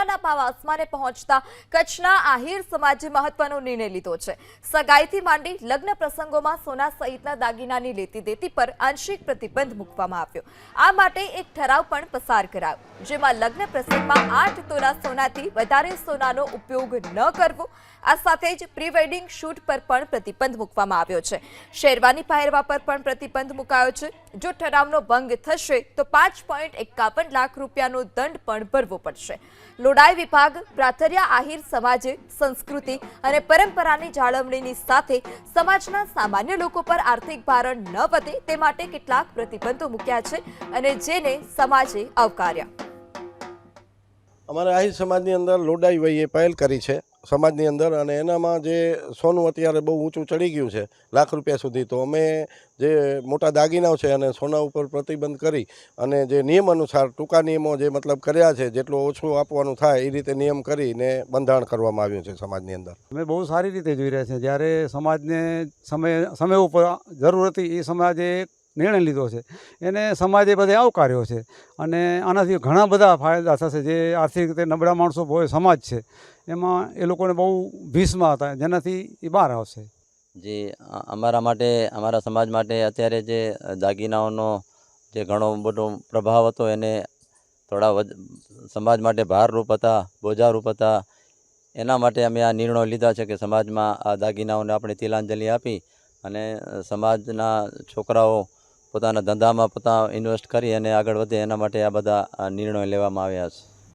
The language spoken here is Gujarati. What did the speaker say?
સોનાના ભાવ આસમાને પહોંચતા કચ્છના આહિર સમાજે મહત્વનો નિર્ણય લીધો છે। સગાઈથી માંડી લગ્ન પ્રસંગોમાં સોના સહિતના દાગીનાની લેતી દેતી પર આંશિક પ્રતિબંધ મૂકવામાં આવ્યો। આ માટે એક ઠરાવ પણ પસાર કરાયો, જેમાં લગ્ન પ્રસંગમાં 8 તોલા સોનાથી વધારે સોનાનો ઉપયોગ ન કરવો, આ સાથે જ પ્રી વેડિંગ શૂટ પર પણ પ્રતિબંધ મૂકવામાં આવ્યો છે। શેરવાની પહેરવા પર પણ પ્રતિબંધ મુકાયો છે। જો ઠરાવનો ભંગ થશે તો 5.51 લાખ રૂપિયાનો દંડ પણ ભરવો પડશે। લોડાઈ વિભાગ પ્રાથર્યા આહિર સમાજે સંસ્કૃતિ અને પરંપરાની જાળવણીની સાથે સમાજના સામાન્ય લોકો પર આર્થિક ભારણ ન વધે તે માટે કેટલાક પ્રતિબંધો મૂક્યા છે અને જેને સમાજે આવકાર્યા। અમારા આહિર સમાજની અંદર લોડાઈ વયે પહેલ કરી છે સમાજની અંદર, અને એનામાં જે સોનું અત્યારે બહુ ઊંચું ચડી ગયું છે લાખ રૂપિયા સુધી, તો અમે જે મોટા દાગીનાઓ છે અને સોના ઉપર પ્રતિબંધ કરી અને જે નિયમ અનુસાર ટૂંકા નિયમો જે મતલબ કર્યા છે, જેટલું ઓછું આપવાનું થાય એ રીતે નિયમ કરીને બંધારણ કરવામાં આવ્યું છે સમાજની અંદર। અમે બહુ સારી રીતે જોઈ રહ્યા છીએ। જ્યારે સમાજને સમય ઉપર જરૂર હતી એ સમાજે નિર્ણય લીધો છે, એને સમાજે બધે આવકાર્યો છે અને આનાથી ઘણા બધા ફાયદા થશે। જે આર્થિક રીતે નબળા માણસો હોય સમાજ છે એમાં એ લોકોને બહુ ભીસમાં હતા, જેનાથી એ બહાર આવશે। જે અમારા માટે, અમારા સમાજ માટે અત્યારે જે દાગીનાઓનો જે ઘણો બધો પ્રભાવ હતો એને થોડા સમાજ માટે ભારરૂપ હતા, બોજારૂપ હતા। એના માટે અમે આ નિર્ણયો લીધા છે કે સમાજમાં આ દાગીનાઓને આપણે તિલાંજલિ આપી અને સમાજના છોકરાઓ પોતાના ધંધામાં પોતા ઇન્વેસ્ટ કરી અને આગળ વધે એના માટે આ બધા નિર્ણયો લેવામાં આવ્યા છે।